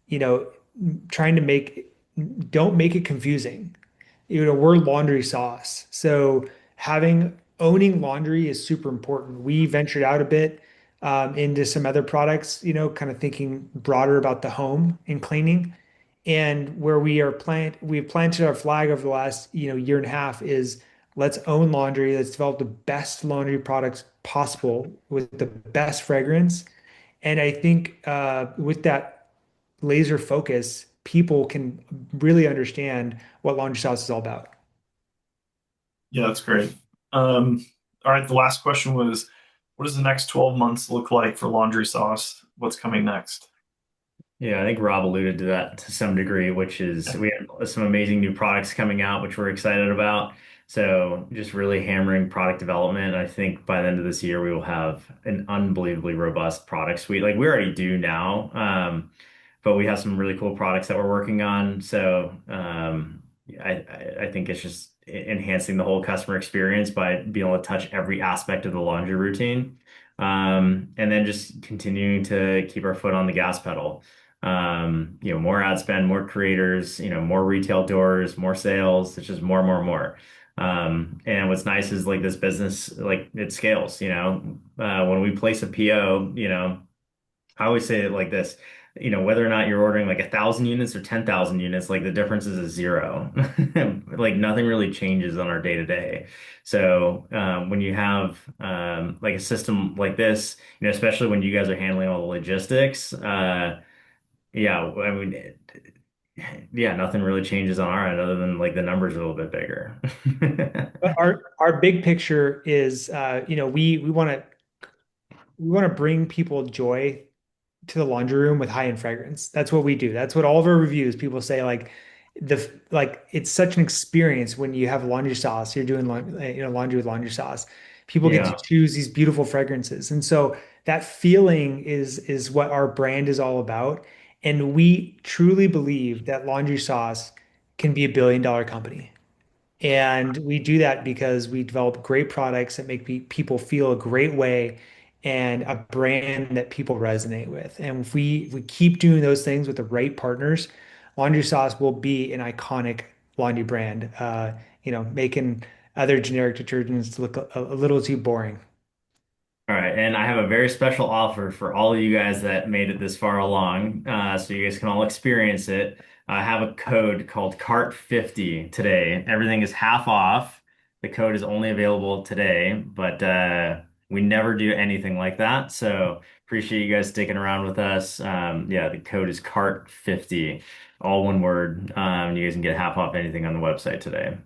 you know, trying to don't make it confusing. We're laundry sauce. So owning laundry is super important. We ventured out a bit into some other products, kind of thinking broader about the home and cleaning. And where we've planted our flag over the last, year and a half is let's own laundry. Let's develop the best laundry products possible with the best fragrance. And I think with that laser focus, people can really understand what laundry sauce is all about. Yeah, that's great. All right, the last question was, what does the next 12 months look like for laundry sauce? What's coming next? Yeah, I think Rob alluded to that to some degree, which is we have some amazing new products coming out, which we're excited about. So just really hammering product development. I think by the end of this year, we will have an unbelievably robust product suite. Like we already do now, but we have some really cool products that we're working on. So I think it's just enhancing the whole customer experience by being able to touch every aspect of the laundry routine. And then just continuing to keep our foot on the gas pedal. More ad spend, more creators, more retail doors, more sales. It's just more, more, more. And what's nice is like this business, like it scales, when we place a PO, I always say it like this, whether or not you're ordering like 1,000 units or 10,000 units, like the difference is a zero. Like nothing really changes on our day to day. So when you have like a system like this, especially when you guys are handling all the logistics, yeah, I mean, yeah, nothing really changes on our end other than like the numbers are a little bit bigger. But our big picture is, we want to bring people joy to the laundry room with high-end fragrance. That's what we do. That's what all of our reviews people say. It's such an experience when you have laundry sauce. You're doing laundry with laundry sauce. People get to Yeah. choose these beautiful fragrances, and so that feeling is what our brand is all about. And we truly believe that laundry sauce can be $1 billion company. And we do that because we develop great products that make people feel a great way and a brand that people resonate with. And if we keep doing those things with the right partners, Laundry Sauce will be an iconic laundry brand, making other generic detergents look a little too boring. All right, and I have a very special offer for all of you guys that made it this far along, so you guys can all experience it. I have a code called CART50 today. Everything is half off. The code is only available today, but we never do anything like that. So appreciate you guys sticking around with us. Yeah, the code is CART50, all one word. You guys can get half off anything on the website today.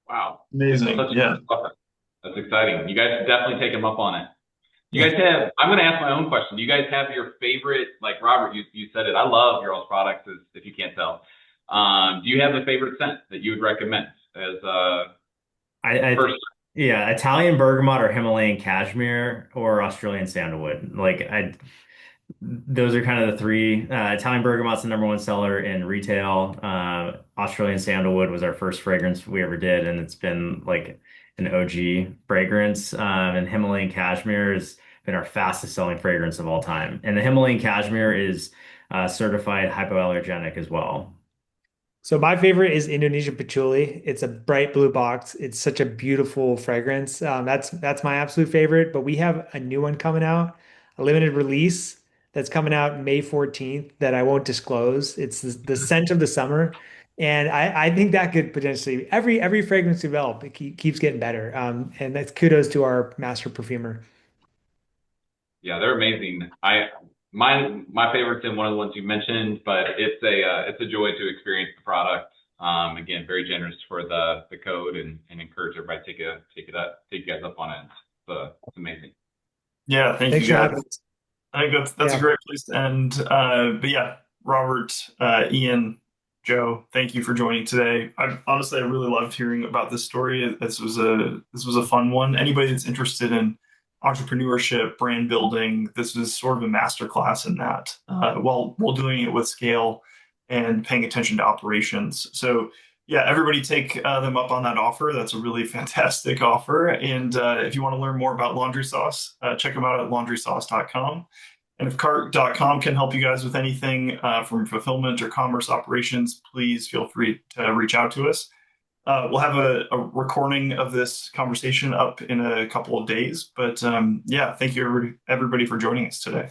Wow. Amazing. Yeah. That's exciting. You guys should definitely take him up on it. I'm going to ask my own question. Do you guys have your favorite, like Robert, you said it. I love your all's products, if you can't tell. Do you have a favorite scent that you would recommend as first? Yeah, Italian bergamot or Himalayan cashmere or Australian sandalwood. Those are kind of the three. Italian bergamot's the number one seller in retail. Australian sandalwood was our first fragrance we ever did, and it's been like an OG fragrance. And Himalayan cashmere has been our fastest selling fragrance of all time. And the Himalayan cashmere is certified hypoallergenic as well. So my favorite is Indonesian patchouli. It's a bright blue box. It's such a beautiful fragrance. That's my absolute favorite. But we have a new one coming out, a limited release that's coming out May 14th that I won't disclose. It's the scent of the summer, and I think that could potentially every fragrance developed it keeps getting better. And that's kudos to our master perfumer. Yeah, they're amazing. My favorite's in one of the ones you mentioned, but it's a joy to experience the product. Again, very generous for the code and encourage everybody to take you guys up on it. It's amazing. Yeah, thank Thanks you for guys. having us. I think that's a great place to end. But yeah, Robert, Ian, Joe, thank you for joining today. I really loved hearing about this story. This was a fun one. Anybody that's interested in entrepreneurship, brand building, this was sort of a masterclass in that, while doing it with scale and paying attention to operations. So yeah, everybody take them up on that offer. That's a really fantastic offer. And if you want to learn more about Laundry Sauce, check them out at laundrysauce.com. And if cart.com can help you guys with anything from fulfillment or commerce operations, please feel free to reach out to us. We'll have a recording of this conversation up in a couple of days. But yeah, thank you everybody for joining us today.